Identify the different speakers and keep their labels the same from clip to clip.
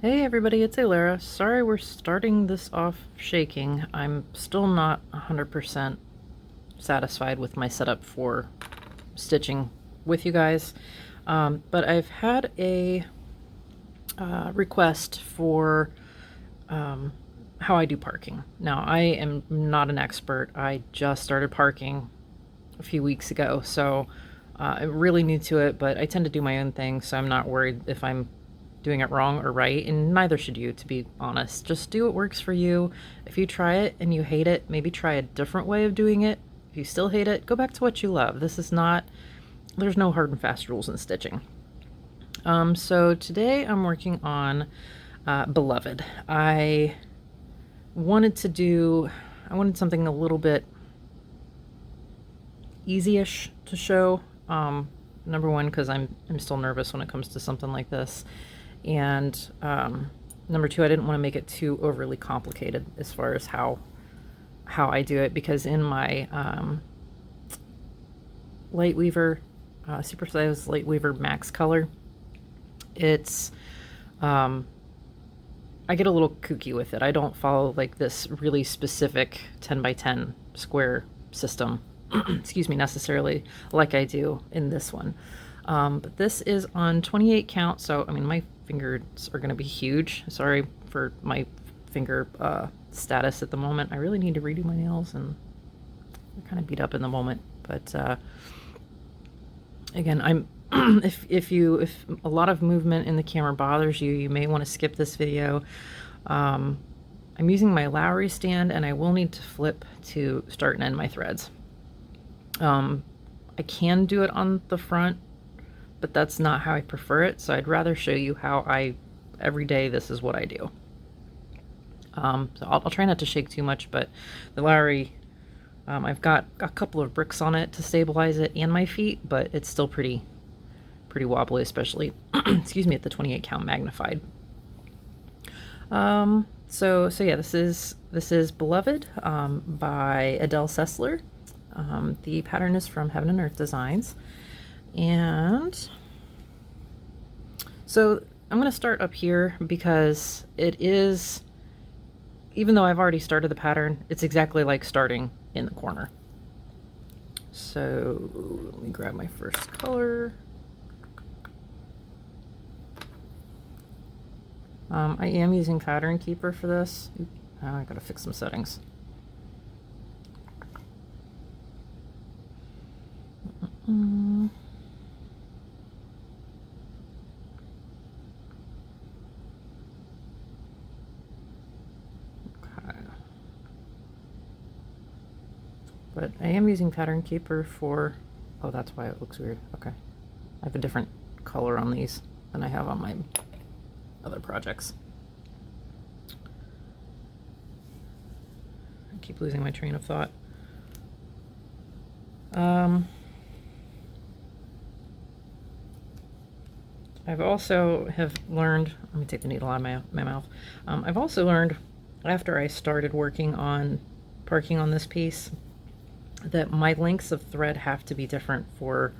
Speaker 1: Hey everybody, it's Alara. Sorry we're starting this off shaking. I'm still not 100% satisfied with my setup for stitching with you guys. But I've had a request for how I do parking. Now, I am not an expert. I just started parking a few weeks ago, so I'm really new to it, but I tend to do my own thing, so I'm not worried if I'm doing it wrong or right, and neither should you, to be honest. Just do what works for you. If you try it and you hate it, maybe try a different way of doing it. If you still hate it, go back to what you love. This is not, there's no hard and fast rules in stitching. So today I'm working on Beloved. I wanted something a little bit easy-ish to show. Number one, because I'm still nervous when it comes to something like this. And number two, I didn't want to make it too overly complicated as far as how I do it, because in my LiQWYD, Supersized LiQWYD Max Color, it's I get a little kooky with it. I don't follow like this really specific 10 by 10 square system, excuse me, necessarily like I do in this one. But this is on 28 count, so I mean my fingers are going to be huge. Sorry for my finger status at the moment. I really need to redo my nails, and they're kind of beat up in the moment. But again, I'm if a lot of movement in the camera bothers you, you may want to skip this video. I'm using my LiQWYD stand, and I will need to flip to start and end my threads. I can do it on the front, but that's not how I prefer it, so I'd rather show you how every day this is what I do. So I'll try not to shake too much, but the LiQWYD, I've got a couple of bricks on it to stabilize it and my feet, but it's still pretty wobbly, especially excuse me, at the 28 count magnified. So yeah, this is Beloved by Adele Sessler. The pattern is from Heaven and Earth Designs. And so I'm going to start up here because it is, even though I've already started the pattern, it's exactly like starting in the corner. So let me grab my first color. I am using Pattern Keeper for this. I gotta fix some settings. Okay. But I am using Pattern Keeper for, oh, that's why it looks weird. Okay. I have a different color on these than I have on my other projects. I keep losing my train of thought. I've also have learned, let me take the needle out of my mouth. I've also learned, after I started working on parking on this piece, that my lengths of thread have to be different for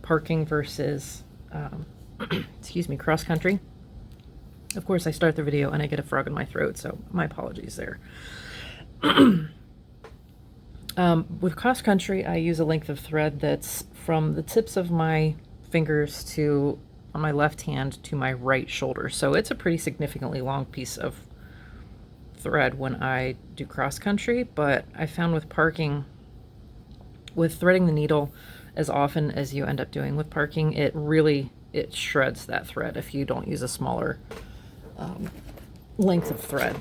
Speaker 1: parking versus, excuse me, cross country. Of course, I start the video and I get a frog in my throat, so my apologies there. With cross country, I use a length of thread that's from the tips of my fingers to, on my left hand, to my right shoulder. So it's a pretty significantly long piece of thread when I do cross country, but I found with parking, with threading the needle as often as you end up doing with parking, it shreds that thread if you don't use a smaller length of thread.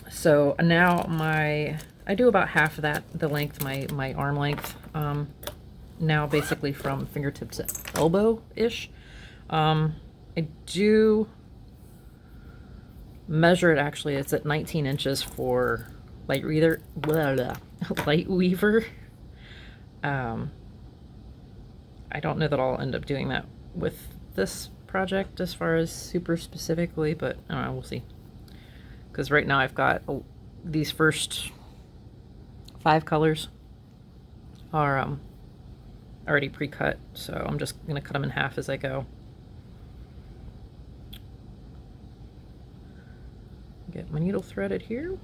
Speaker 1: So now I do about half of that, the length, my arm length, now basically from fingertip to elbow-ish. I do measure it, actually, it's at 19 inches for LiQWYD. I don't know that I'll end up doing that with this project as far as super specifically, but I don't know, we'll see. Because right now I've got these first 5 colors are already pre-cut, so I'm just going to cut them in half as I go. Get my needle threaded here.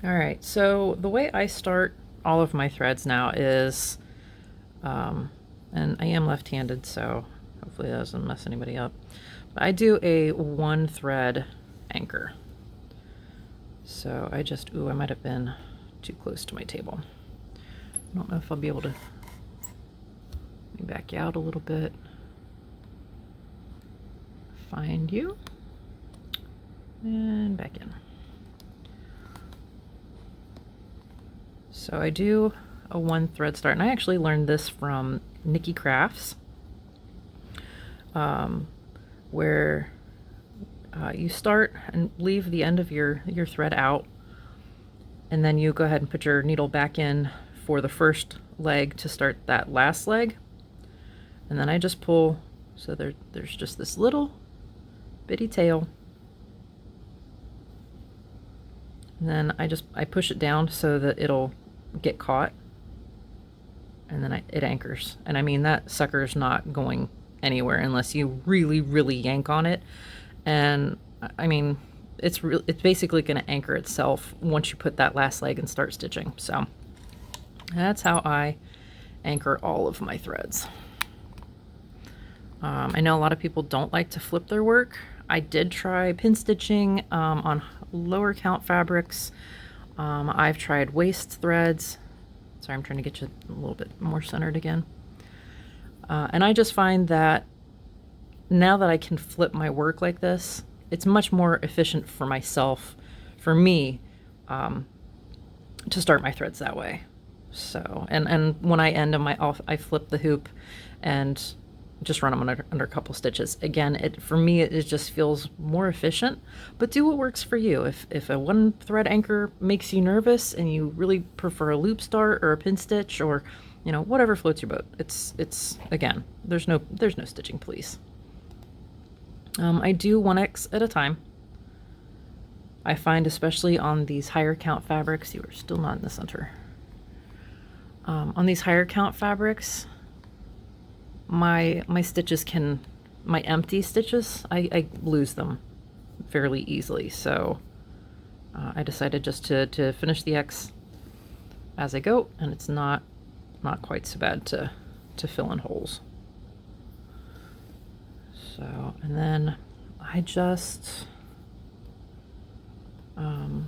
Speaker 1: All right, so the way I start all of my threads now is, and I am left-handed, so hopefully that doesn't mess anybody up. But I do a 1 thread anchor. So I just, ooh, I might have been too close to my table. I don't know if I'll be able to, let me back you out a little bit. Find you. And back in. So I do a 1 thread start, and I actually learned this from Nikki Crafts, where you start and leave the end of your thread out, and then you go ahead and put your needle back in for the first leg to start that last leg, and then I just pull, so there's just this little bitty tail, and then I push it down so that it'll get caught, and then it anchors. And I mean, that sucker's not going anywhere unless you really, really yank on it. And I mean, it's basically going to anchor itself once you put that last leg and start stitching. So that's how I anchor all of my threads. I know a lot of people don't like to flip their work. I did try pin stitching on lower count fabrics. I've tried waist threads. Sorry, I'm trying to get you a little bit more centered again. And I just find that now that I can flip my work like this, it's much more efficient for myself, for me, to start my threads that way. So, and when I end them, I flip the hoop and just run them under a couple stitches. Again, for me, it just feels more efficient, but do what works for you. If a 1 thread anchor makes you nervous and you really prefer a loop start or a pin stitch, or, you know, whatever floats your boat. It's again, there's no stitching, please. I do 1x at a time. I find, especially on these higher count fabrics, you are still not in the center. On these higher count fabrics, my stitches my empty stitches, I lose them fairly easily. So I decided just to finish the X as I go, and it's not quite so bad to fill in holes. So, and then I just, you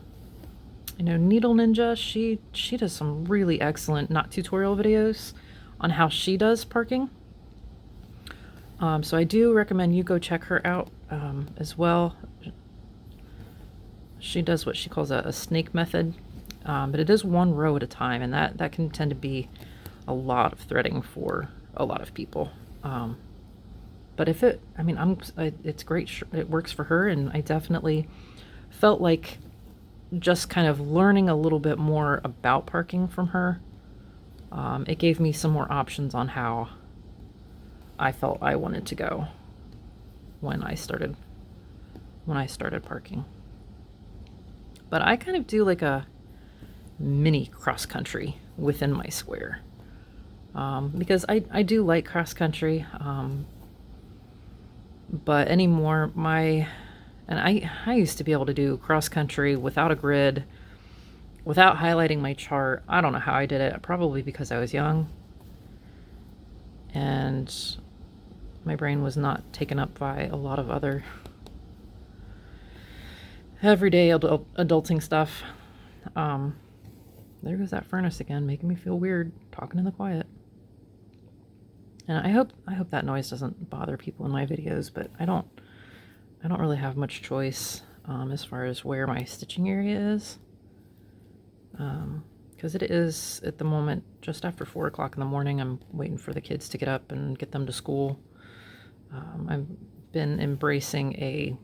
Speaker 1: know, Needle Ninja, she does some really excellent, not tutorial videos on how she does parking. So I do recommend you go check her out as well. She does what she calls a snake method, but it is 1 row at a time, and that can tend to be a lot of threading for a lot of people. But if it's great. It works for her, and I definitely felt like just kind of learning a little bit more about parking from her. It gave me some more options on how I felt I wanted to go when I started parking. But I kind of do like a mini cross country within my square, because I do like cross country, but anymore I used to be able to do cross country without a grid, without highlighting my chart. I don't know how I did it, probably because I was young and my brain was not taken up by a lot of other everyday adulting stuff. There goes that furnace again, making me feel weird talking in the quiet. And I hope that noise doesn't bother people in my videos, but I don't really have much choice as far as where my stitching area is, because it is at the moment just after 4 o'clock in the morning. I'm waiting for the kids to get up and get them to school. I've been embracing a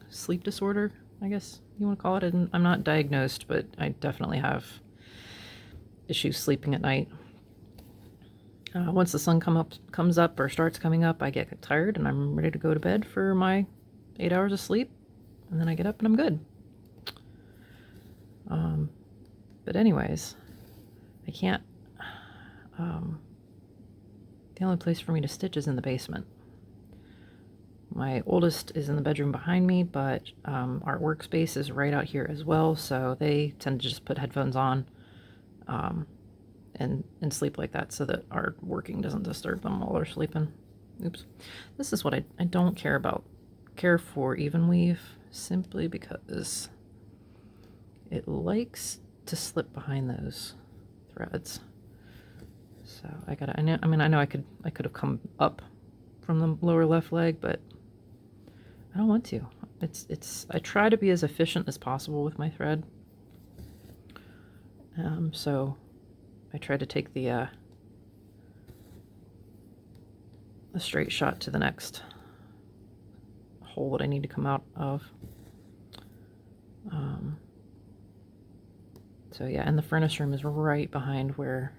Speaker 1: sleep disorder, I guess you want to call it. I'm not diagnosed, but I definitely have issues sleeping at night. Once the sun comes up or starts coming up, I get tired and I'm ready to go to bed for my 8 hours of sleep, and then I get up and I'm good. But anyways, I can't, the only place for me to stitch is in the basement. My oldest is in the bedroom behind me, but our workspace is right out here as well, so they tend to just put headphones on and sleep like that so that our working doesn't disturb them while they're sleeping. Oops. This is what I don't care for even weave, simply because it likes to slip behind those threads. So I know I could have come up from the lower left leg, but I don't want to. I try to be as efficient as possible with my thread. So I try to take the straight shot to the next hole that I need to come out of. So yeah, and the furnace room is right behind where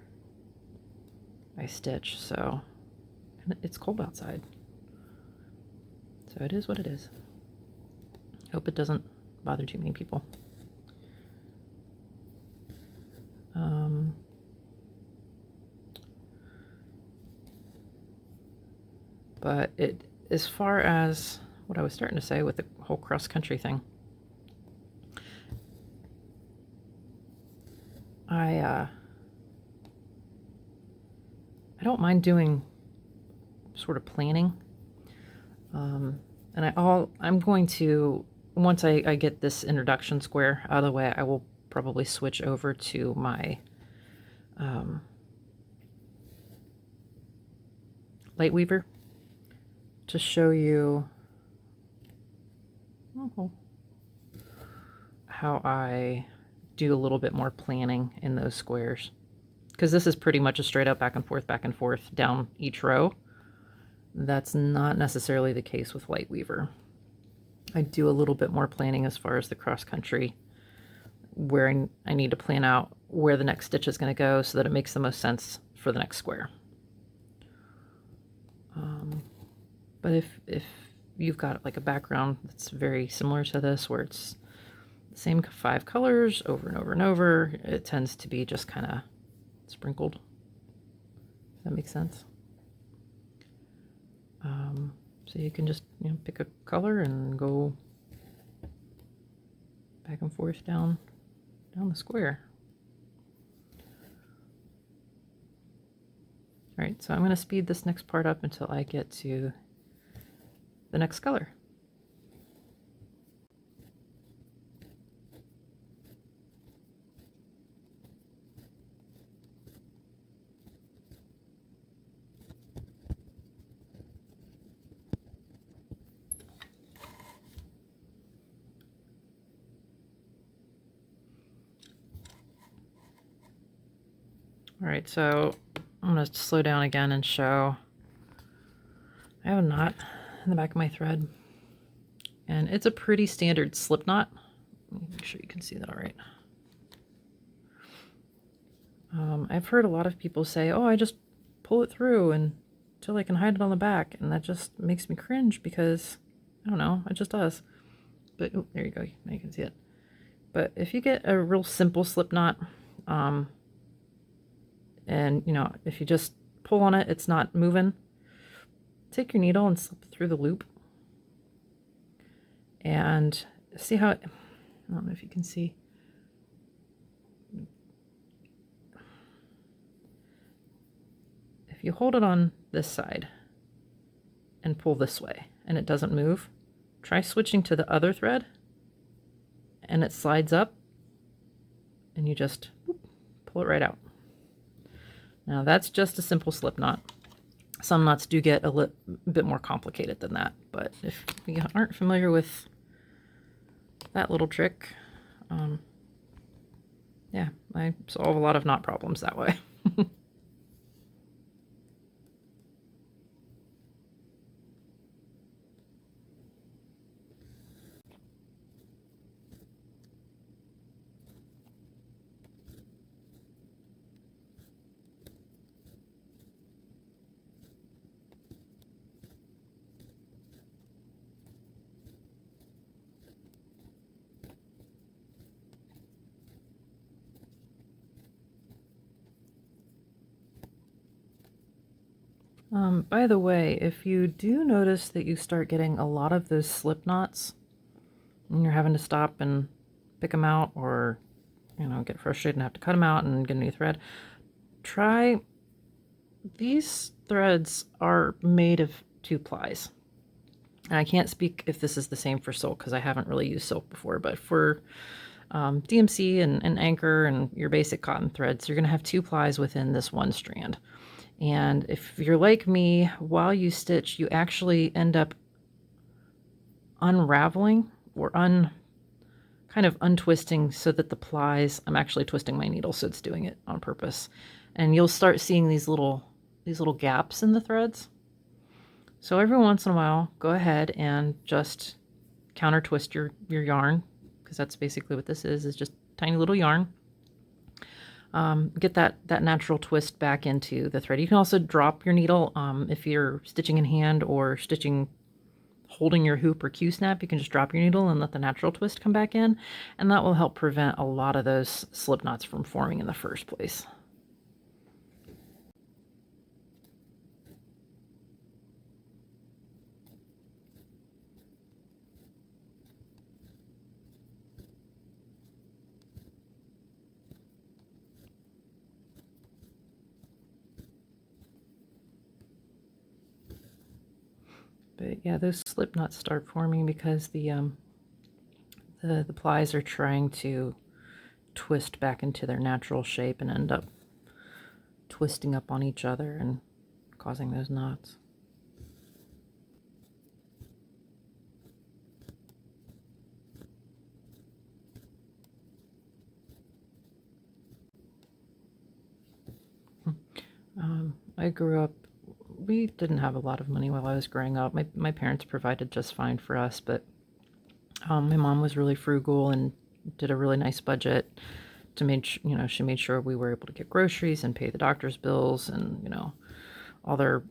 Speaker 1: I stitch, so and it's cold outside. So it is what it is. Hope it doesn't bother too many people. But as far as what I was starting to say with the whole cross-country thing, I don't mind doing sort of planning. And I'm going to, once I get this introduction square out of the way, I will probably switch over to my light weaver to show you how I do a little bit more planning in those squares. Because this is pretty much a straight up back and forth down each row. That's not necessarily the case with LiQWYD. I do a little bit more planning as far as the cross country, where I need to plan out where the next stitch is going to go so that it makes the most sense for the next square. But if you've got like a background that's very similar to this, where it's the same 5 colors over and over and over, it tends to be just kind of sprinkled. Does that make sense? So you can just pick a color and go back and forth down the square. All right, so I'm going to speed this next part up until I get to the next color. All right, so I'm going to slow down again and show I have a knot in the back of my thread, and it's a pretty standard slip knot. Make sure you can see that all right. I've heard a lot of people say, oh, I just pull it through until I can hide it on the back, and that just makes me cringe because, I don't know, it just does. But, oh, there you go, now you can see it. But if you get a real simple slip knot, and if you just pull on it, it's not moving, take your needle and slip it through the loop and see how I don't know if you can see. If you hold it on this side and pull this way and it doesn't move, try switching to the other thread and it slides up and you just pull it right out. Now that's just a simple slip knot. Some knots do get a bit more complicated than that, but if you aren't familiar with that little trick, yeah, I solve a lot of knot problems that way. By the way, if you do notice that you start getting a lot of those slip knots and you're having to stop and pick them out, or get frustrated and have to cut them out and get a new thread, try these threads are made of 2-plies. And I can't speak if this is the same for silk because I haven't really used silk before, but for DMC and anchor and your basic cotton threads, you're going to have 2-plies within this one strand. And if you're like me, while you stitch, you actually end up unraveling or kind of untwisting so that the plies, I'm actually twisting my needle, so it's doing it on purpose. And you'll start seeing these little gaps in the threads. So every once in a while, go ahead and just counter twist your yarn, because that's basically what this is just tiny little yarn. Get that natural twist back into the thread. You can also drop your needle if you're stitching in hand or stitching holding your hoop or Q-snap. You can just drop your needle and let the natural twist come back in, and that will help prevent a lot of those slip knots from forming in the first place. But yeah, those slip knots start forming because the plies are trying to twist back into their natural shape and end up twisting up on each other and causing those knots. I grew up, we didn't have a lot of money while I was growing up. My parents provided just fine for us, but my mom was really frugal and did a really nice budget to make, she made sure we were able to get groceries and pay the doctor's bills and, all their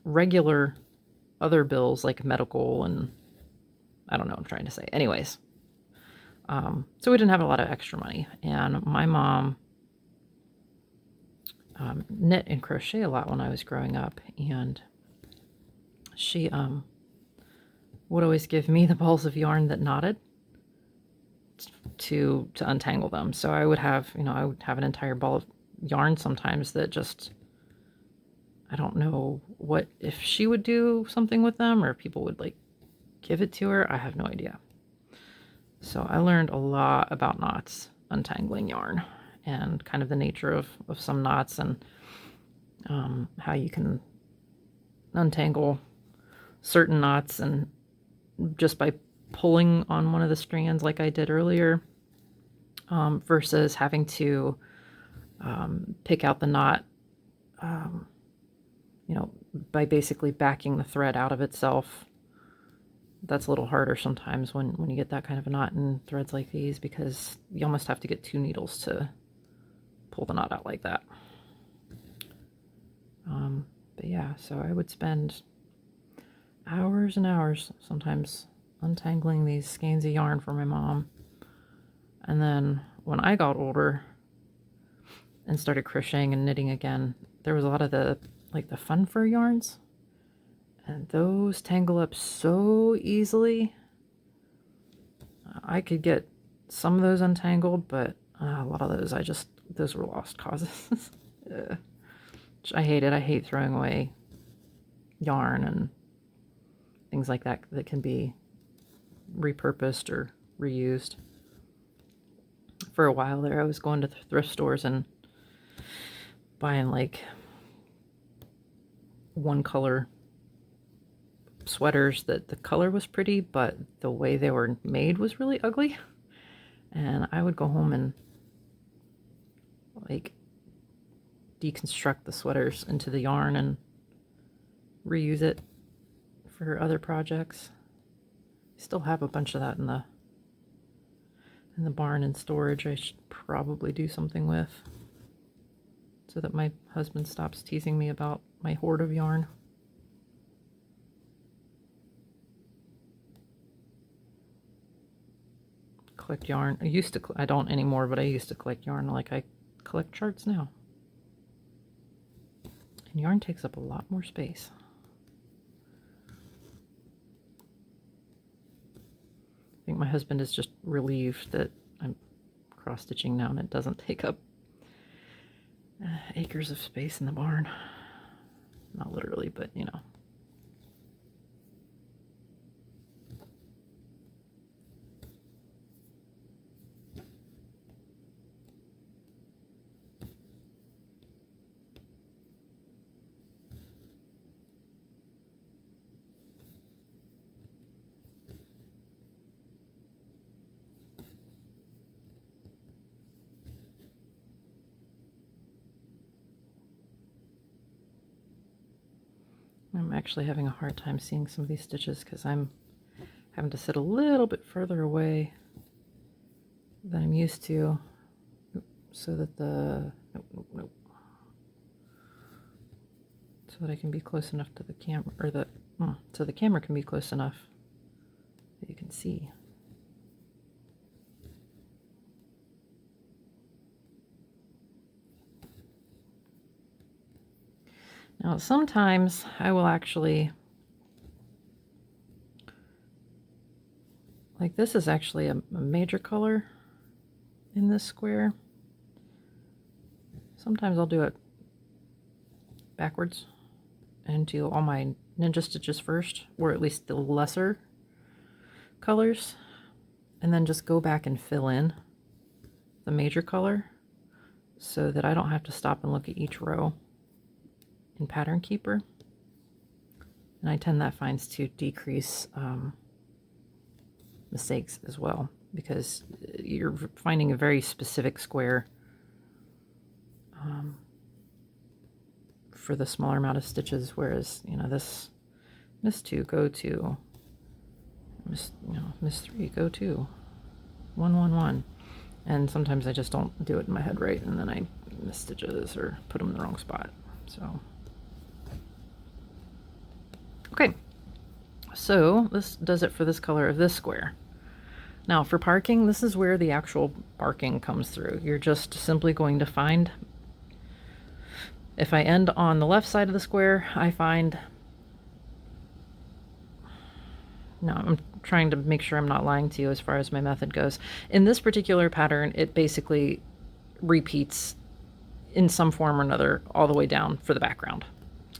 Speaker 1: regular other bills like medical and I don't know what I'm trying to say. Anyways, so we didn't have a lot of extra money, and my mom knit and crochet a lot when I was growing up, and she would always give me the balls of yarn that knotted to untangle them. So I would have, an entire ball of yarn sometimes that just, I don't know what, if she would do something with them or if people would like give it to her. I have no idea. So I learned a lot about knots, untangling yarn, and kind of the nature of some knots, and how you can untangle certain knots and just by pulling on one of the strands like I did earlier, versus having to pick out the knot, by basically backing the thread out of itself. That's a little harder sometimes when you get that kind of a knot in threads like these, because you almost have to get 2 needles to pull the knot out like that. But yeah, so I would spend hours and hours sometimes untangling these skeins of yarn for my mom. And then when I got older and started crocheting and knitting again, there was a lot of the fun fur yarns, and those tangle up so easily. I could get some of those untangled, but a lot of those those were lost causes. I hate it. I hate throwing away yarn and things like that that can be repurposed or reused. For a while there, I was going to thrift stores and buying like one color sweaters that the color was pretty, but the way they were made was really ugly. And I would go home and like deconstruct the sweaters into the yarn and reuse it for other projects. I still have a bunch of that in the barn in storage. I should probably do something with, so that my husband stops teasing me about my hoard of yarn. Collect yarn. I don't anymore, but I used to collect yarn like I collect charts now. And yarn takes up a lot more space. I think my husband is just relieved that I'm cross-stitching now and it doesn't take up acres of space in the barn. Not literally, but you know. I'm actually having a hard time seeing some of these stitches because I'm having to sit a little bit further away than I'm used to, so that so that I can be close enough to the camera, or so the camera can be close enough that you can see. Now, sometimes I will actually, like this is actually a major color in this square. Sometimes I'll do it backwards and do all my ninja stitches first, or at least the lesser colors, and then just go back and fill in the major color so that I don't have to stop and look at each row in Pattern Keeper. And I tend that finds to decrease mistakes as well, because you're finding a very specific square for the smaller amount of stitches, whereas you know this miss 2 go to miss 3 go to 1 1 1, and sometimes I just don't do it in my head right, and then I miss stitches or put them in the wrong spot. So okay, so this does it for this color of this square. Now for parking, this is where the actual parking comes through. You're just simply going to find, if I end on the left side of the square, I find, no, I'm trying to make sure I'm not lying to you as far as my method goes. In this particular pattern, it basically repeats in some form or another all the way down for the background.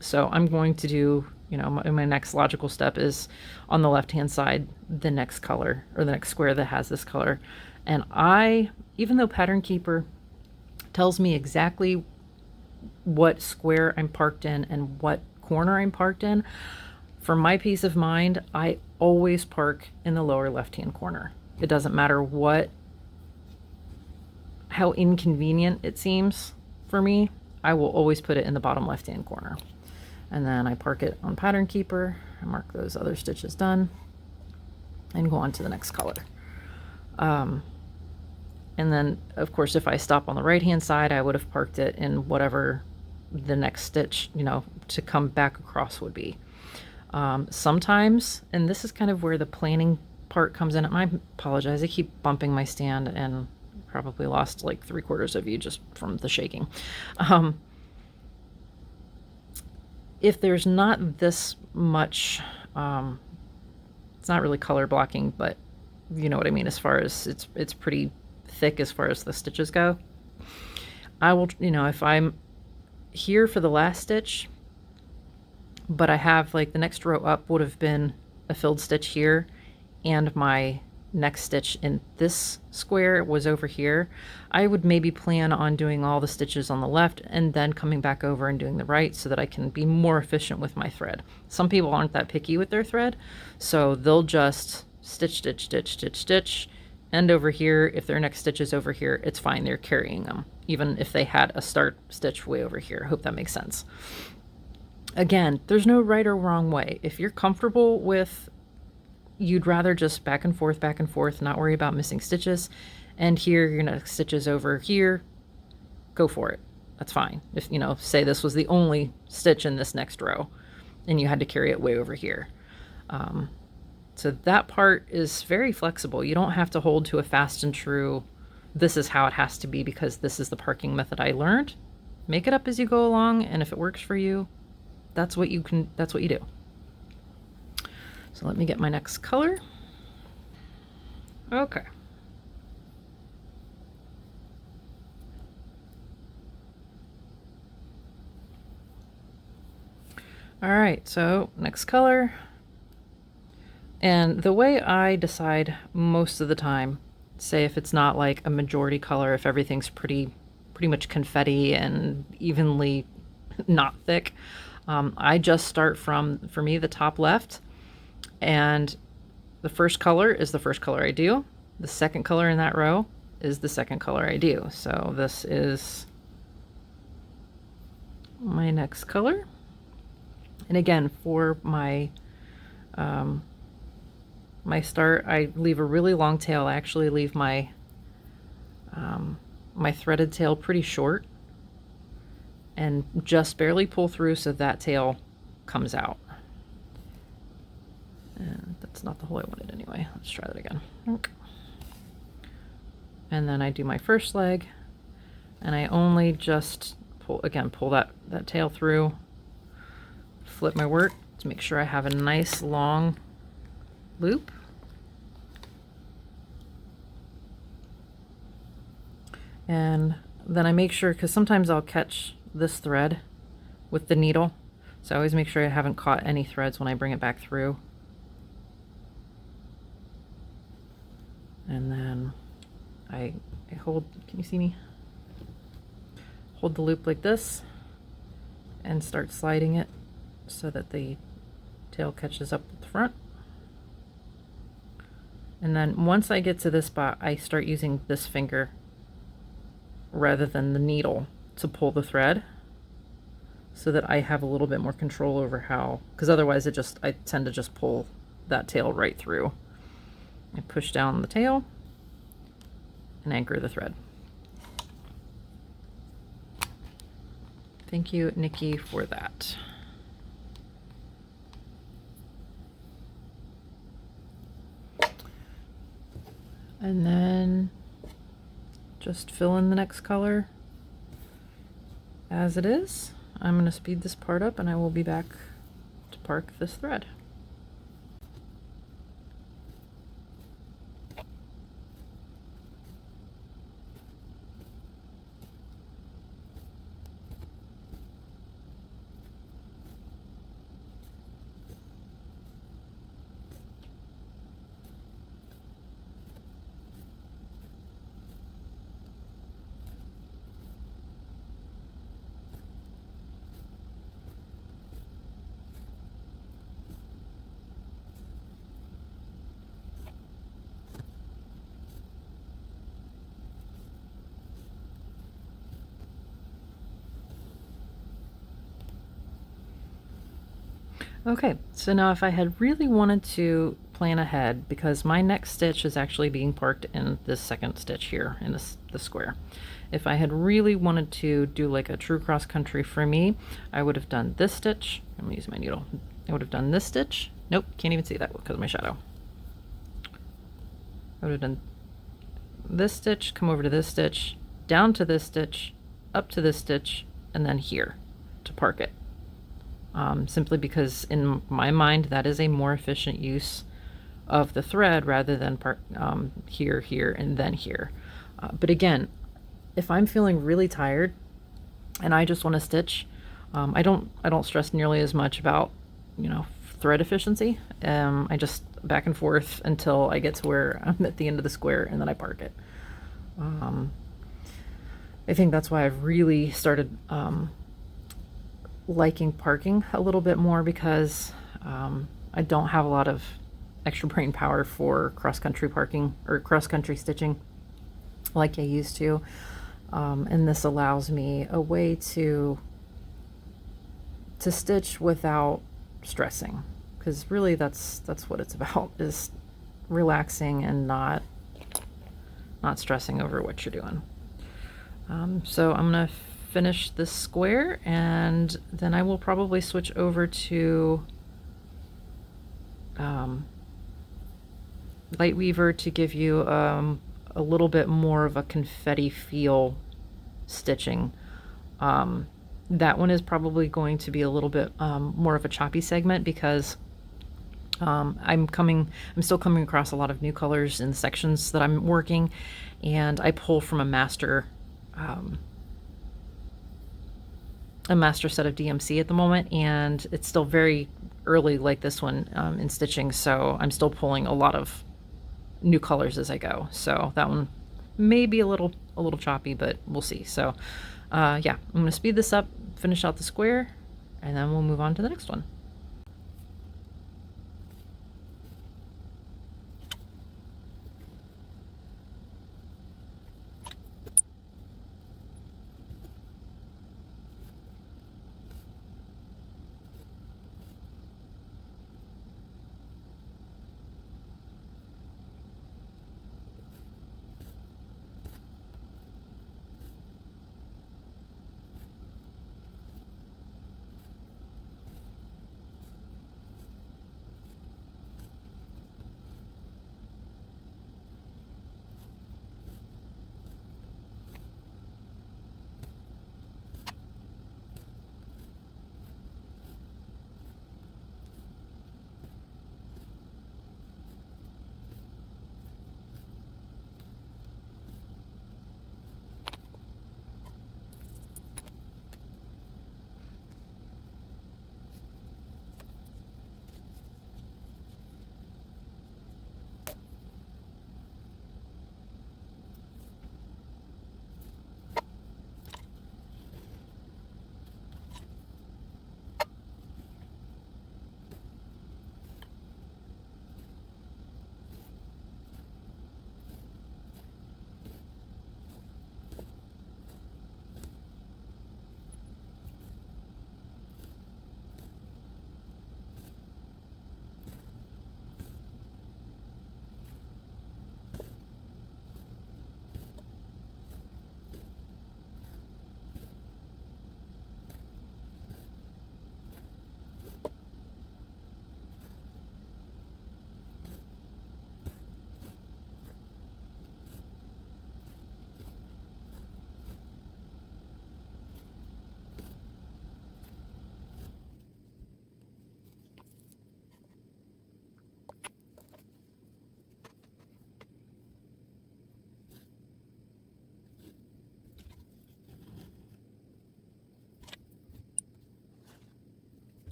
Speaker 1: So I'm going to do, you know, my next logical step is on the left hand side, the next color, or the next square that has this color. And even though Pattern Keeper tells me exactly what square I'm parked in and what corner I'm parked in, for my peace of mind, I always park in the lower left hand corner. It doesn't matter how inconvenient it seems for me, I will always put it in the bottom left hand corner. And then I park it on Pattern Keeper, I mark those other stitches done, and go on to the next color. And then, of course, if I stop on the right-hand side, I would have parked it in whatever the next stitch, you know, to come back across would be. Sometimes, and this is kind of where the planning part comes in, and I apologize, I keep bumping my stand and probably lost like 3/4 of you just from the shaking. If there's not this much, it's not really color blocking, but you know what I mean, as far as it's pretty thick as far as the stitches go. I will, you know, if I'm here for the last stitch, but I have like the next row up would have been a filled stitch here, and my next stitch in this square was over here, I would maybe plan on doing all the stitches on the left and then coming back over and doing the right so that I can be more efficient with my thread. Some people aren't that picky with their thread, so they'll just stitch, stitch, stitch, stitch, stitch, end over here. If their next stitch is over here, it's fine, they're carrying them, even if they had a start stitch way over here. I hope that makes sense. Again, there's no right or wrong way. If you're comfortable with, you'd rather just back and forth, not worry about missing stitches, and here your next stitch is over here, go for it. That's fine. If, you know, say this was the only stitch in this next row and you had to carry it way over here. So that part is very flexible. You don't have to hold to a fast and true, this is how it has to be because this is the parking method I learned. Make it up as you go along, and if it works for you, that's what you do. So let me get my next color. Okay. All right, so next color. And the way I decide most of the time, say if it's not like a majority color, if everything's pretty much confetti and evenly not thick, I just start from, for me, the top left, and the first color is the first color I do. The second color in that row is the second color I do. So this is my next color. And again, for my my start, I leave a really long tail. I actually leave my my threaded tail pretty short and just barely pull through so that tail comes out. And that's not the hole I wanted anyway. Let's try that again. Okay. And then I do my first leg, and I only just pull that tail through, flip my work to make sure I have a nice long loop. And then I make sure, because sometimes I'll catch this thread with the needle, so I always make sure I haven't caught any threads when I bring it back through. And then I hold, can you see me? Hold the loop like this and start sliding it so that the tail catches up with the front. And then once I get to this spot, I start using this finger rather than the needle to pull the thread, so that I have a little bit more control over how, because otherwise I tend to just pull that tail right through. I push down the tail and anchor the thread. Thank you, Nikki, for that. And then just fill in the next color as it is. I'm going to speed this part up and I will be back to park this thread. Okay, so now if I had really wanted to plan ahead, because my next stitch is actually being parked in this second stitch here in this square. If I had really wanted to do like a true cross country for me, I would have done this stitch. I'm gonna use my needle. I would have done this stitch. Nope, can't even see that because of my shadow. I would have done this stitch, come over to this stitch, down to this stitch, up to this stitch, and then here to park it. Simply because in my mind that is a more efficient use of the thread rather than here, here, and then here. But again, if I'm feeling really tired and I just want to stitch, I don't stress nearly as much about, you know, thread efficiency. I just back and forth until I get to where I'm at the end of the square, and then I park it. I think that's why I've really started liking parking a little bit more, because I don't have a lot of extra brain power for cross-country parking or cross-country stitching like I used to, and this allows me a way to stitch without stressing, because really that's what it's about, is relaxing and not stressing over what you're doing. So I'm gonna finish this square, and then I will probably switch over to LiQWYD to give you a little bit more of a confetti feel stitching. That one is probably going to be a little bit more of a choppy segment because I'm still coming across a lot of new colors in the sections that I'm working, and I pull from a master set of DMC at the moment, and it's still very early like this one in stitching, so I'm still pulling a lot of new colors as I go. So that one may be a little choppy, but we'll see. So yeah, I'm going to speed this up, finish out the square, and then we'll move on to the next one.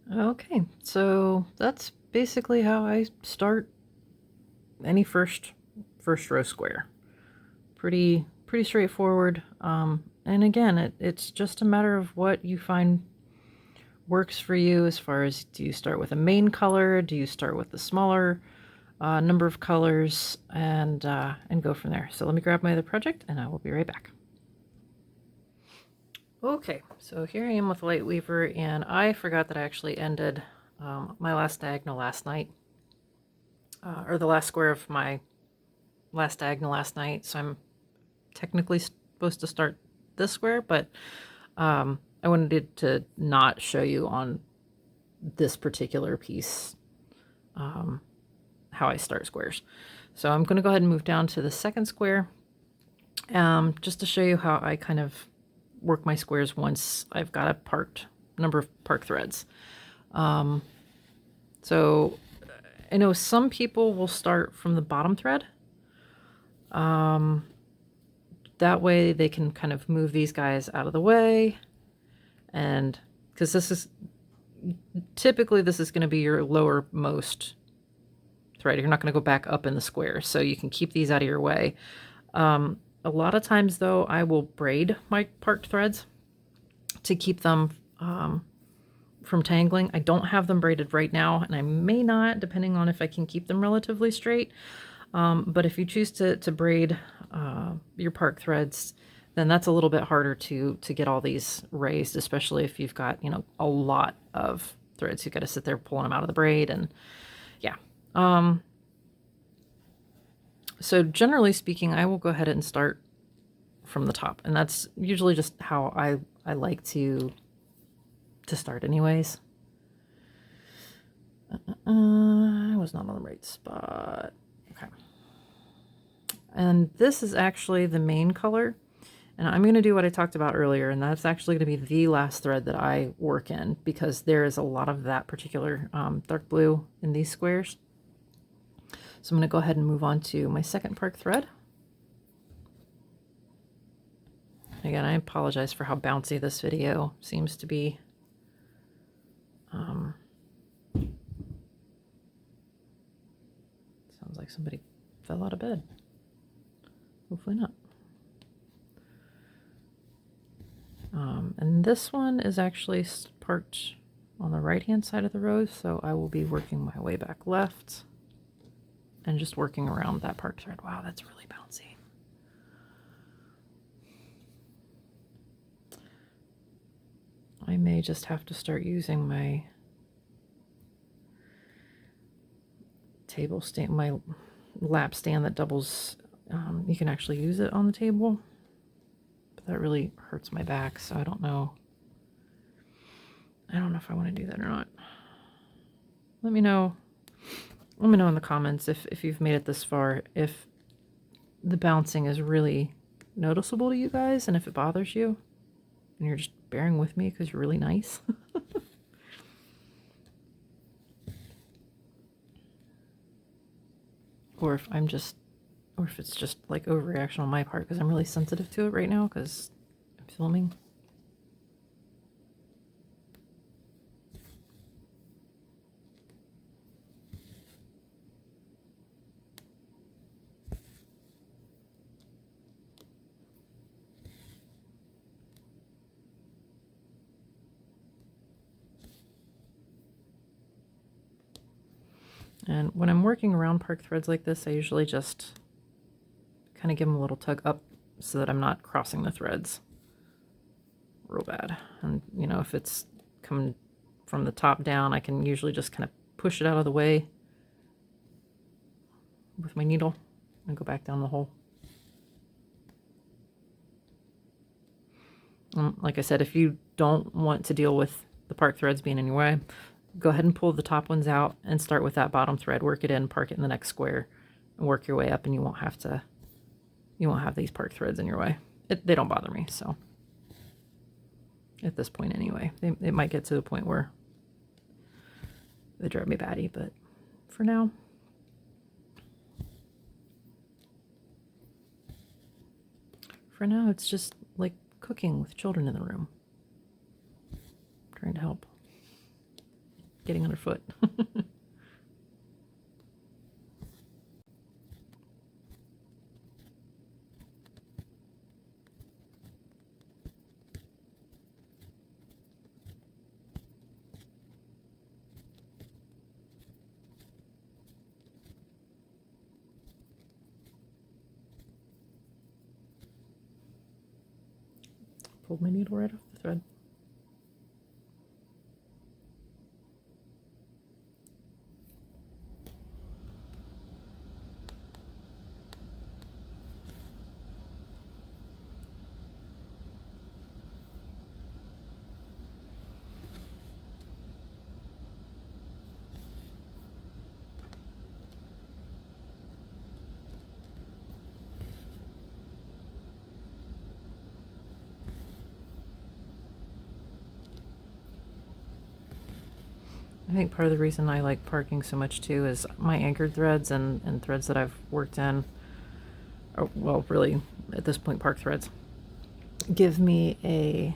Speaker 1: Okay, so that's basically how I start any first row square. Pretty straightforward. And again, it's just a matter of what you find works for you as far as, do you start with a main color? Do you start with the smaller number of colors, and go from there? So let me grab my other project and I will be right back. Okay, so here I am with Lightweaver, and I forgot that I actually ended my last diagonal last night, or the last square of my last diagonal last night, so I'm technically supposed to start this square, but I wanted to not show you on this particular piece how I start squares. So I'm going to go ahead and move down to the second square, just to show you how I kind of work my squares once I've got a number of park threads. So I know some people will start from the bottom thread. That way they can kind of move these guys out of the way, and because this is typically going to be your lowermost thread. You're not going to go back up in the square, so you can keep these out of your way. A lot of times, though, I will braid my parked threads to keep them from tangling. I don't have them braided right now, and I may not, depending on if I can keep them relatively straight. But if you choose to braid your park threads, then that's a little bit harder to get all these raised, especially if you've got, a lot of threads. You've got to sit there pulling them out of the braid, and yeah. So generally speaking, I will go ahead and start from the top, and that's usually just how I like to start anyways. I was not on the right spot. Okay. And this is actually the main color. And I'm going to do what I talked about earlier, and that's actually going to be the last thread that I work in, because there is a lot of that particular dark blue in these squares. So I'm going to go ahead and move on to my second park thread. Again, I apologize for how bouncy this video seems to be. Sounds like somebody fell out of bed. Hopefully not. And this one is actually parked on the right-hand side of the road, so I will be working my way back left and just working around that park thread. Wow, that's really bouncy. I may just have to start using my table stand, my lap stand that doubles. You can actually use it on the table. That really hurts my back, so I don't know. I don't know if I want to do that or not. Let me know. Let me know in the comments if you've made it this far, if the bouncing is really noticeable to you guys, and if it bothers you, and you're just bearing with me because you're really nice. Or if I'm just, or if it's just like overreaction on my part because I'm really sensitive to it right now because I'm filming. And when I'm working around park threads like this, I usually just kind of give them a little tug up so that I'm not crossing the threads real bad. And, you know, if it's coming from the top down, I can usually just kind of push it out of the way with my needle and go back down the hole. Like I said, if you don't want to deal with the park threads being in your way, go ahead and pull the top ones out and start with that bottom thread, work it in, park it in the next square, and work your way up, and you won't have these park threads in your way. They don't bother me, so at this point anyway. It might get to the point where they drive me batty, but for now. For now, it's just like cooking with children in the room. Trying to help. Getting underfoot. Pulled my needle right off the thread. I think part of the reason I like parking so much too is my anchored threads and threads that I've worked in, or, well, really at this point park threads, give me a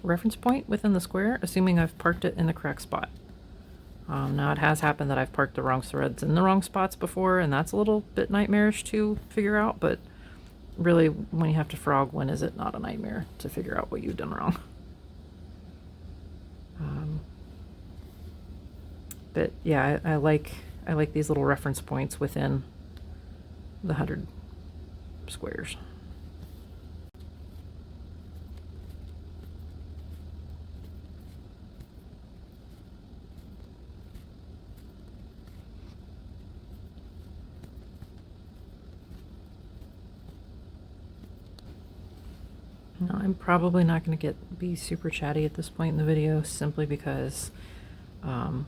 Speaker 1: reference point within the square, assuming I've parked it in the correct spot. Now it has happened that I've parked the wrong threads in the wrong spots before, and that's a little bit nightmarish to figure out, but really when you have to frog, when is it not a nightmare to figure out what you've done wrong? But yeah, I like these little reference points within the 100 squares. Now, I'm probably not going to be super chatty at this point in the video, simply because 5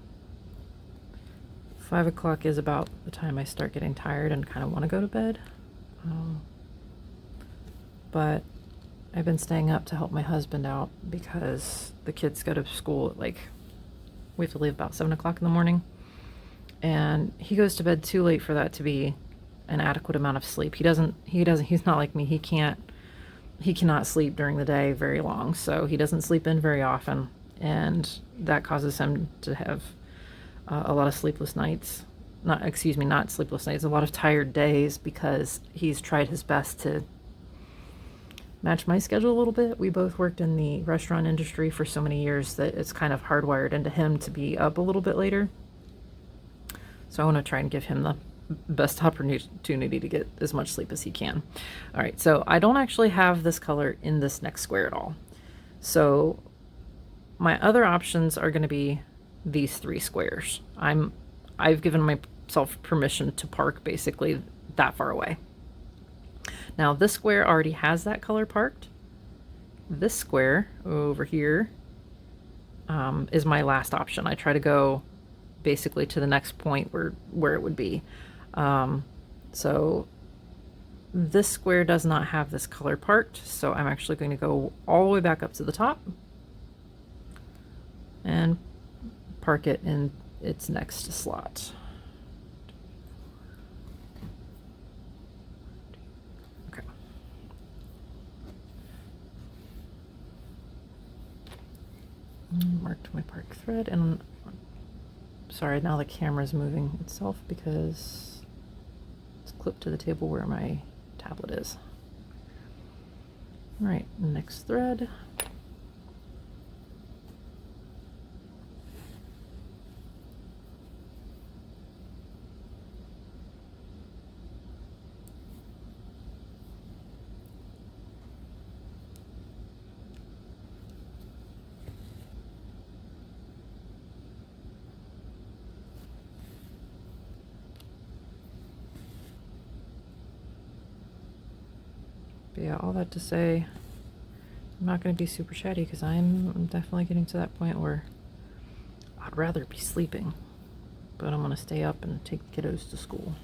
Speaker 1: o'clock is about the time I start getting tired and kind of want to go to bed. But I've been staying up to help my husband out because the kids go to school at like, we have to leave about 7 o'clock in the morning. And he goes to bed too late for that to be an adequate amount of sleep. He's not like me. He cannot sleep during the day very long. So he doesn't sleep in very often. And that causes him to have a lot of sleepless nights. Not sleepless nights, a lot of tired days because he's tried his best to match my schedule a little bit. We both worked in the restaurant industry for so many years that it's kind of hardwired into him to be up a little bit later. So I want to try and give him the best opportunity to get as much sleep as he can. All right, so I don't actually have this color in this next square at all. So my other options are going to be these 3 squares. I've given myself permission to park basically that far away. Now this square already has that color parked. This square over here is my last option. I try to go basically to the next point where it would be. So this square does not have this color parked, so I'm actually going to go all the way back up to the top and park it in its next slot. Okay. Marked my park thread, and sorry, now the camera's moving itself because it's clipped to the table where my tablet is. All right, next thread. But yeah, all that to say, I'm not going to be super chatty because I'm definitely getting to that point where I'd rather be sleeping, but I'm going to stay up and take the kiddos to school.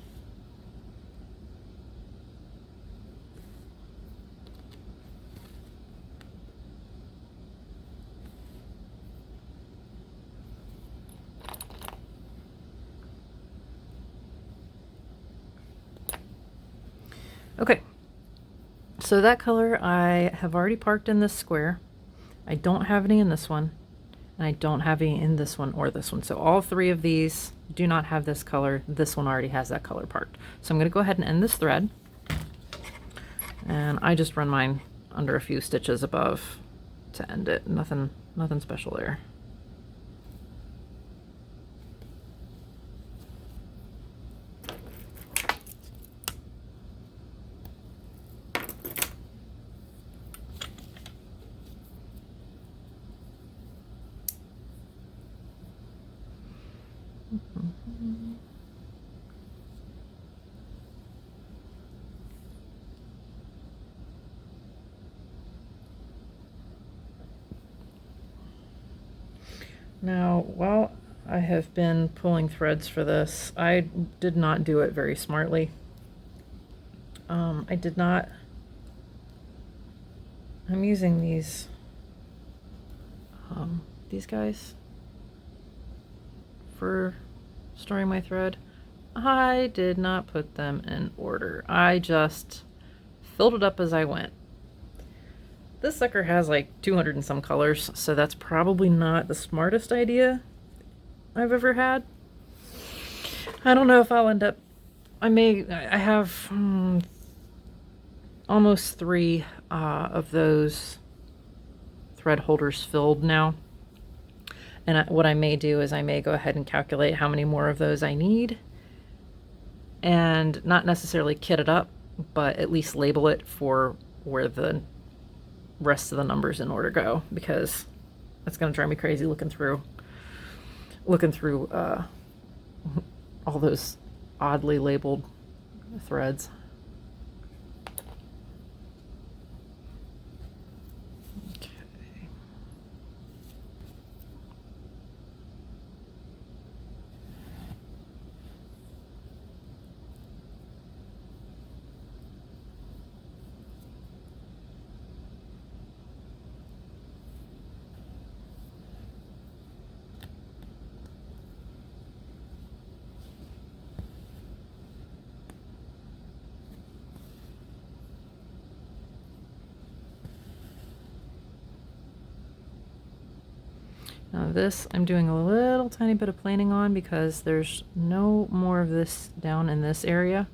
Speaker 1: Okay. So that color I have already parked in this square. I don't have any in this one, and I don't have any in this one or this one. So all 3 of these do not have this color. This one already has that color parked. So I'm going to go ahead and end this thread. And I just run mine under a few stitches above to end it. Nothing special there. Now, while I have been pulling threads for this, I did not do it very smartly. I'm using these guys for storing my thread. I did not put them in order. I just filled it up as I went. This sucker has like 200 and some colors, so that's probably not the smartest idea I've ever had. I don't know if I'll end up... I have almost 3 of those thread holders filled now. And what I may do is I may go ahead and calculate how many more of those I need, and not necessarily kit it up, but at least label it for where the rest of the numbers in order go, because that's going to drive me crazy looking through all those oddly labeled threads. Now this I'm doing a little tiny bit of planing on because there's no more of this down in this area.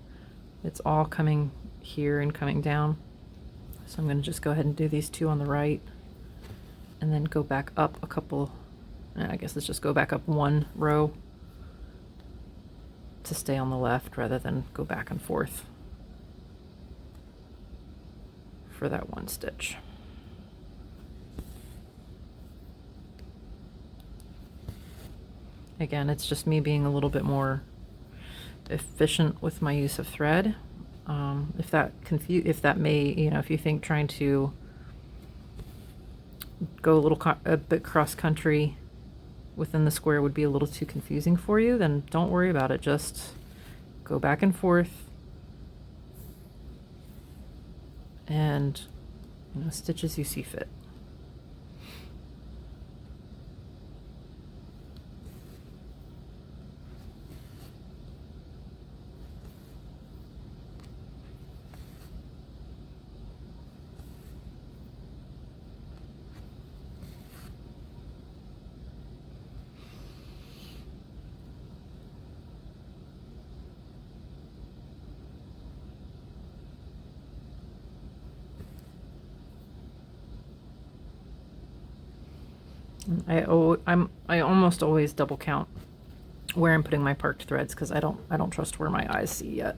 Speaker 1: It's all coming here and coming down. So I'm going to just go ahead and do these two on the right and then go back up a couple, I guess let's just go back up one row to stay on the left rather than go back and forth for that one stitch. Again, it's just me being a little bit more efficient with my use of thread. If that may, you know, if you think trying to go a bit cross country within the square would be a little too confusing for you, then don't worry about it. Just go back and forth and, you know, stitch as you see fit. I almost always double count where I'm putting my parked threads because I don't trust where my eyes see yet.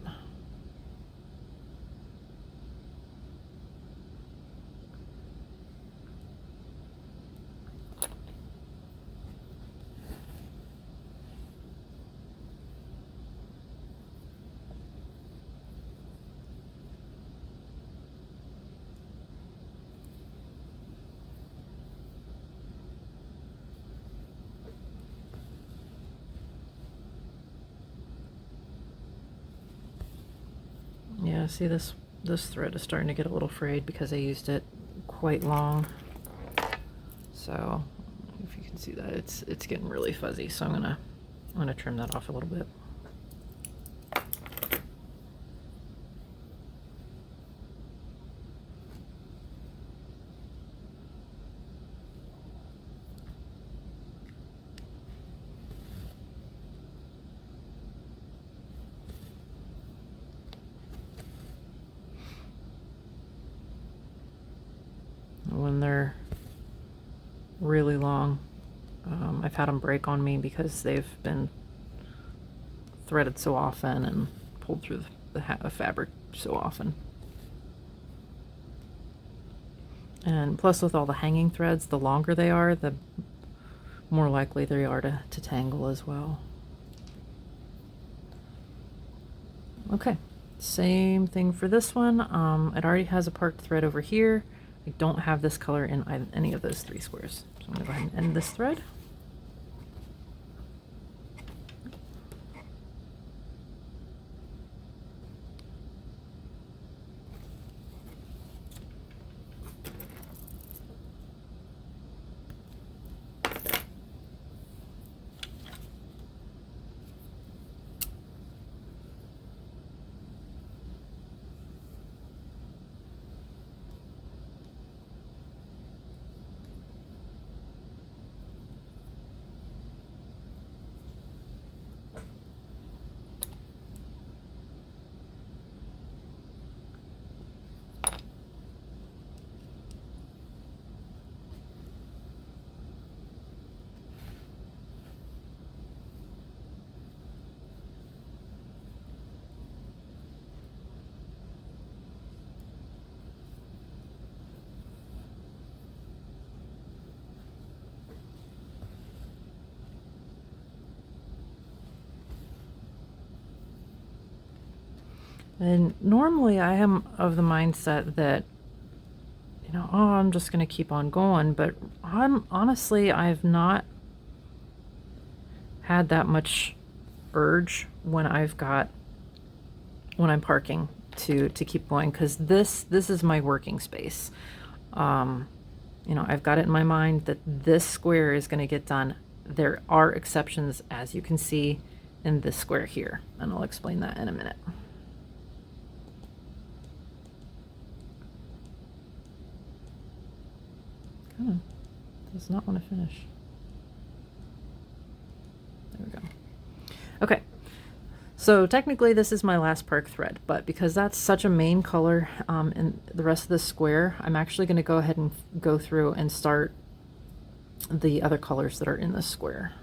Speaker 1: Yeah, see this thread is starting to get a little frayed because I used it quite long. So if you can see that, it's getting really fuzzy. So I'm gonna trim that off a little bit. When they're really long, I've had them break on me because they've been threaded so often and pulled through the fabric so often. And plus with all the hanging threads, the longer they are, the more likely they are to tangle as well. Okay, same thing for this one. It already has a parked thread over here. I don't have this color in any of those three squares. So I'm going to go ahead and end this thread. And normally I am of the mindset that, you know, oh, I'm just going to keep on going. But honestly, I've not had that much urge when I'm parking to keep going, because this is my working space. You know, I've got it in my mind that this square is going to get done. There are exceptions, as you can see in this square here, and I'll explain that in a minute. Does not want to finish. Okay, so technically this is my last park thread, but because that's such a main color in the rest of the square, I'm actually going to go ahead and go through and start the other colors that are in this square.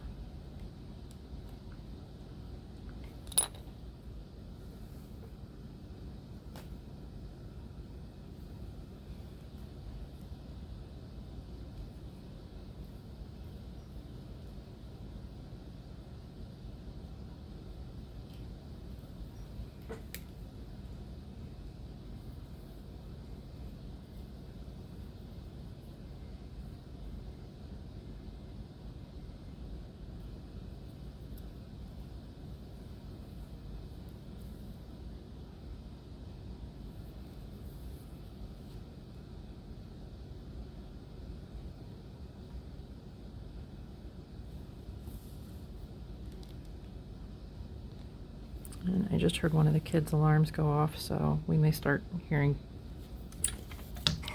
Speaker 1: And I just heard one of the kids' alarms go off, so we may start hearing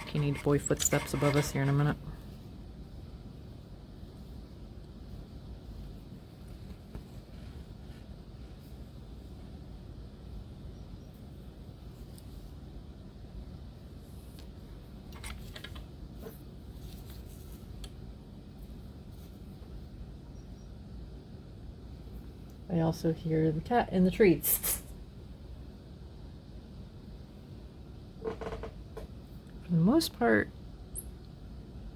Speaker 1: teenage boy footsteps above us here in a minute. I also hear the cat in the trees. For the most part,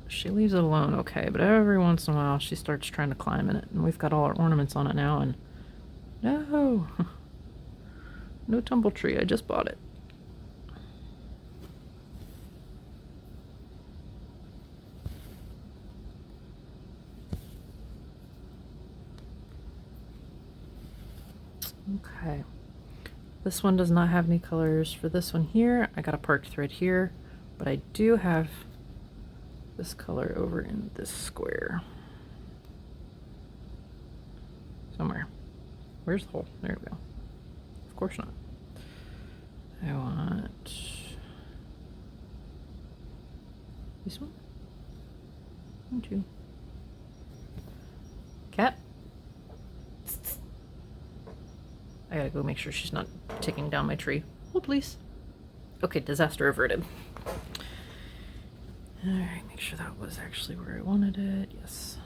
Speaker 1: she leaves it alone okay, but every once in a while she starts trying to climb in it, and we've got all our ornaments on it now, and no, no tumble tree, I just bought it. Okay, this one does not have any colors. For this one here, I got a parked thread here, but I do have this color over in this square. Somewhere. Where's the hole? There we go. Of course not. I want this one. 1, 2. Cat. I gotta go make sure she's not taking down my tree. Oh, please. Okay, disaster averted. Alright, make sure that was actually where I wanted it. Yes.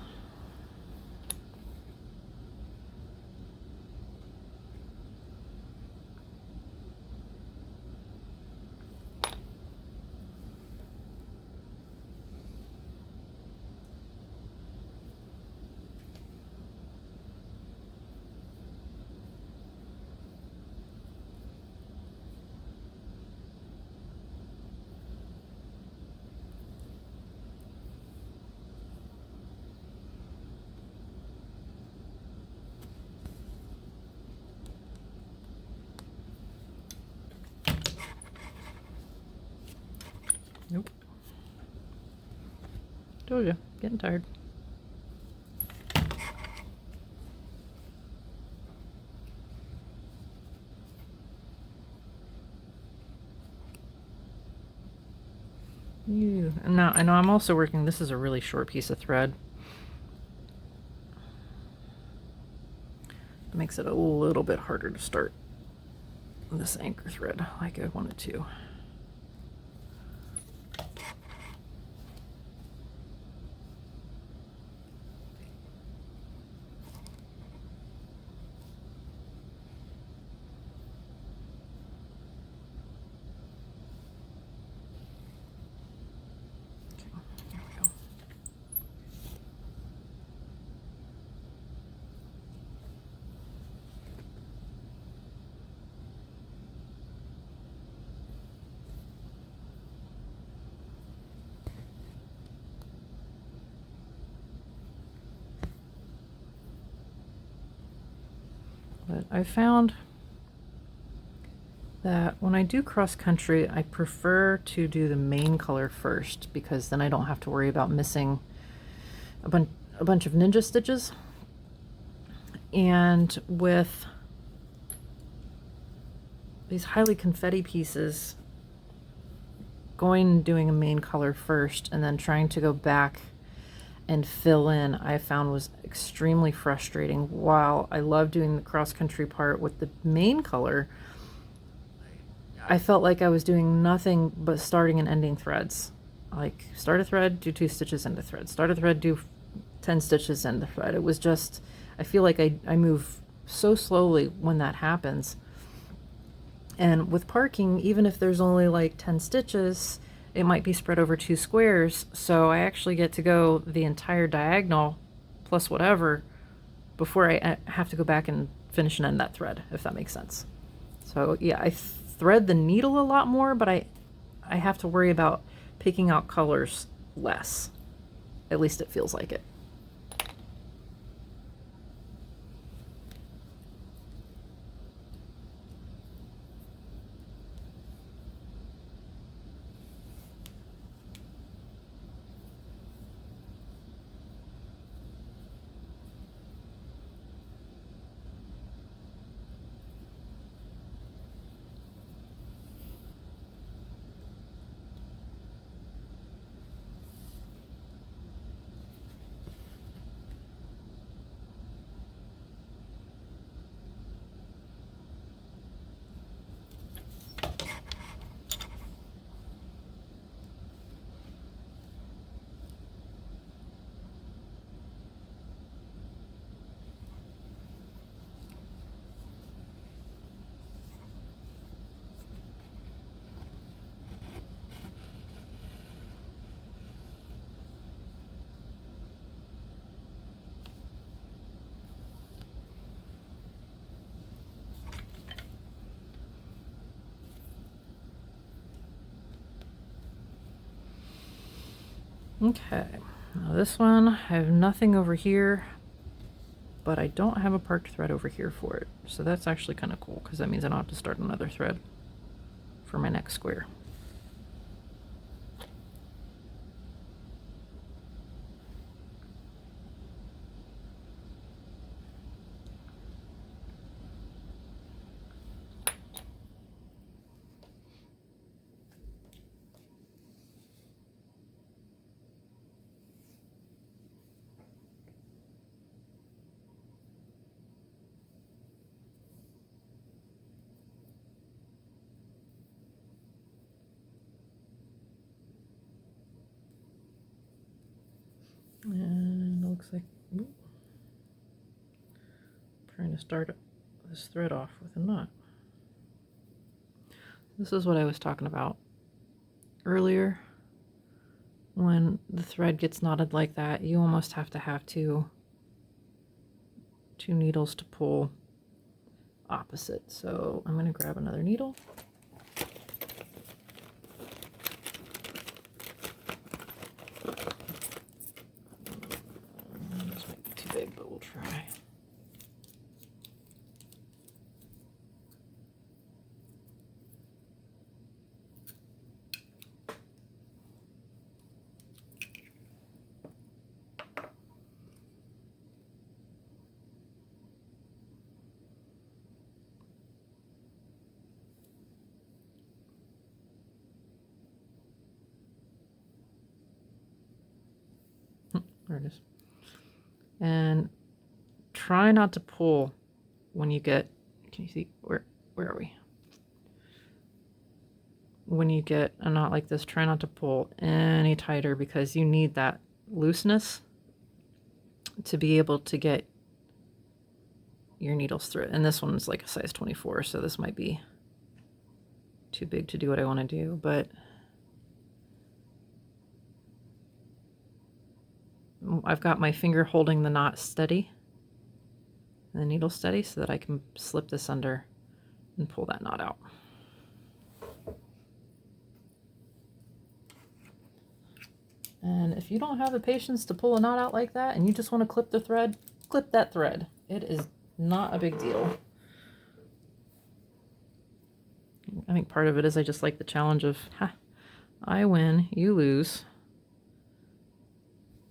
Speaker 1: Nope. Told you, getting tired. And now I know I'm also working, this is a really short piece of thread. It makes it a little bit harder to start this anchor thread like I wanted to. But I found that when I do cross country, I prefer to do the main color first, because then I don't have to worry about missing a bunch of ninja stitches. And with these highly confetti pieces, going and doing a main color first and then trying to go back and fill in, I found was extremely frustrating. While I love doing the cross-country part with the main color, I felt like I was doing nothing but starting and ending threads. Like, start a thread, do 2 stitches, end a thread. Start a thread, do 10 stitches, end the thread. It was just, I feel like I move so slowly when that happens. And with parking, even if there's only like 10 stitches, it might be spread over 2 squares, so I actually get to go the entire diagonal plus whatever before I have to go back and finish and end that thread, if that makes sense. So yeah, I thread the needle a lot more, but I have to worry about picking out colors less. At least it feels like it. Okay, now this one, I have nothing over here, but I don't have a parked thread over here for it. So that's actually kind of cool, because that means I don't have to start another thread for my next square. And it looks like, ooh, trying to start this thread off with a knot. This is what I was talking about earlier. When the thread gets knotted like that, you almost have to have two needles to pull opposite. So I'm going to grab another needle. This might be too big, but we'll try. There it is. And try not to pull when you get, can you see, where are we? When you get a knot like this, try not to pull any tighter, because you need that looseness to be able to get your needles through it. And this one's like a size 24, so this might be too big to do what I want to do, but I've got my finger holding the knot steady, the needle steady, so that I can slip this under and pull that knot out. And if you don't have the patience to pull a knot out like that and you just want to clip the thread, clip that thread. It is not a big deal. I think part of it is I just like the challenge of, ha, I win, you lose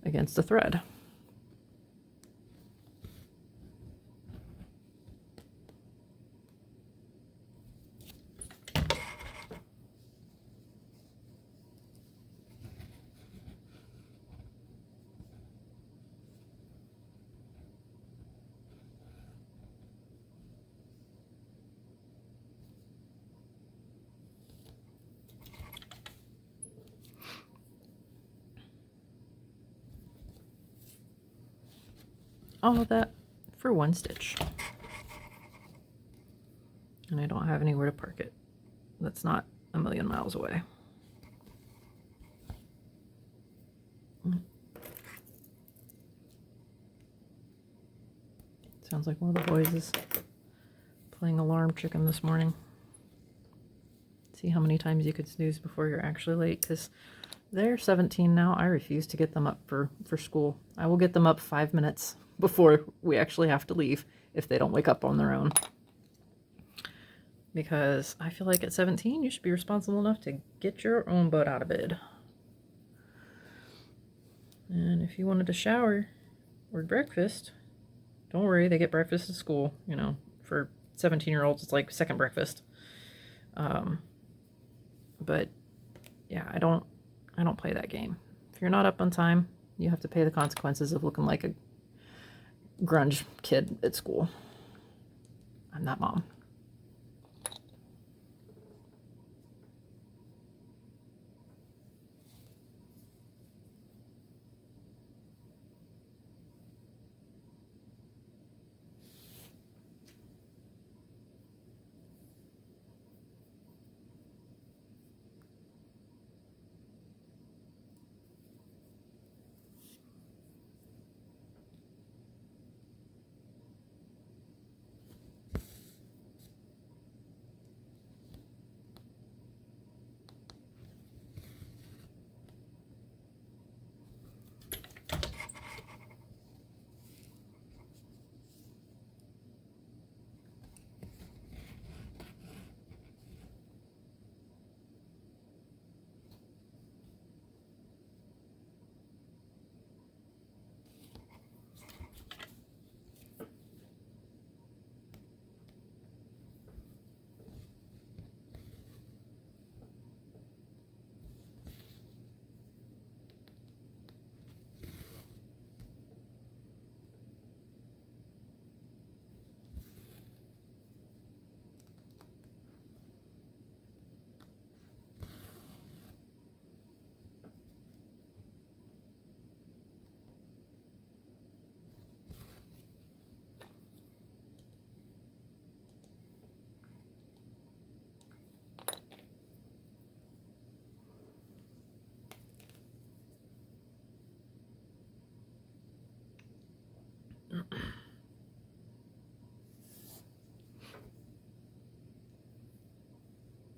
Speaker 1: against a thread. all of that for one stitch. And I don't have anywhere to park it. That's not a million miles away. Sounds like one of the boys is playing alarm chicken this morning. See how many times you could snooze before you're actually late, because they're 17 now. I refuse to get them up for school. I will get them up 5 minutes before we actually have to leave if they don't wake up on their own. Because I feel like at 17, you should be responsible enough to get your own butt out of bed. And if you wanted to shower or breakfast, don't worry, they get breakfast at school. You know, for 17-year-olds, it's like second breakfast. But yeah, I don't play that game. If you're not up on time, you have to pay the consequences of looking like a grunge kid at school. I'm that mom.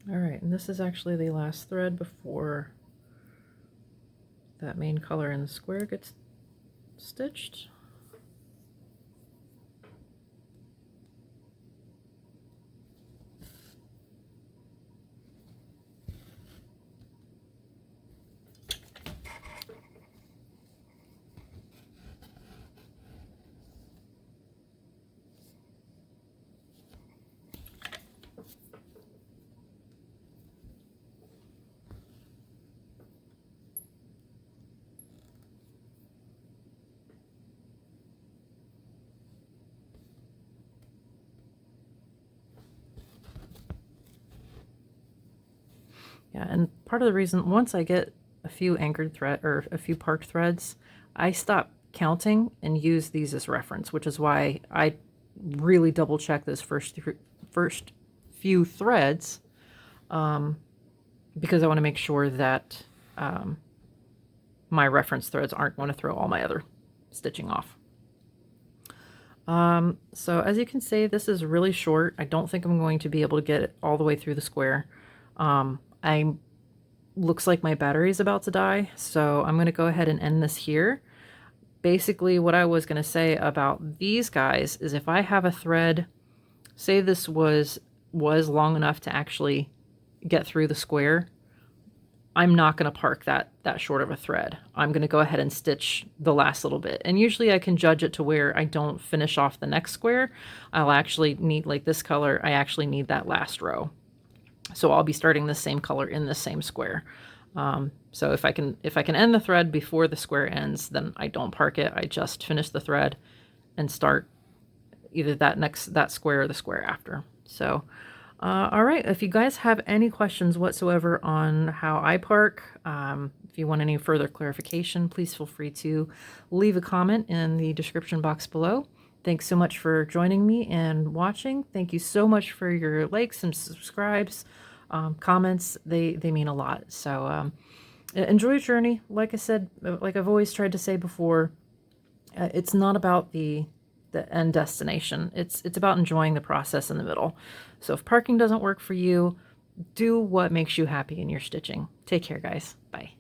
Speaker 1: All right, and this is actually the last thread before that main color in the square gets stitched. Yeah, and part of the reason, once I get a few anchored thread or a few parked threads, I stop counting and use these as reference, which is why I really double check those first few threads, because I want to make sure that my reference threads aren't going to throw all my other stitching off. So as you can see, this is really short. I don't think I'm going to be able to get it all the way through the square. Looks like my battery is about to die, so I'm going to go ahead and end this here. Basically, what I was going to say about these guys is if I have a thread, say this was long enough to actually get through the square, I'm not going to park that short of a thread. I'm going to go ahead and stitch the last little bit. And usually I can judge it to where I don't finish off the next square. I'll actually need, like this color, I actually need that last row. So I'll be starting the same color in the same square. So if I can end the thread before the square ends, then I don't park it. I just finish the thread and start either that square or the square after. So All right, if you guys have any questions whatsoever on how I park, if you want any further clarification, please feel free to leave a comment in the description box below. Thanks so much for joining me and watching. Thank you so much for your likes and subscribes, comments. They mean a lot. So enjoy your journey. Like I said, like I've always tried to say before, it's not about the end destination. It's about enjoying the process in the middle. So if parking doesn't work for you, do what makes you happy in your stitching. Take care, guys. Bye.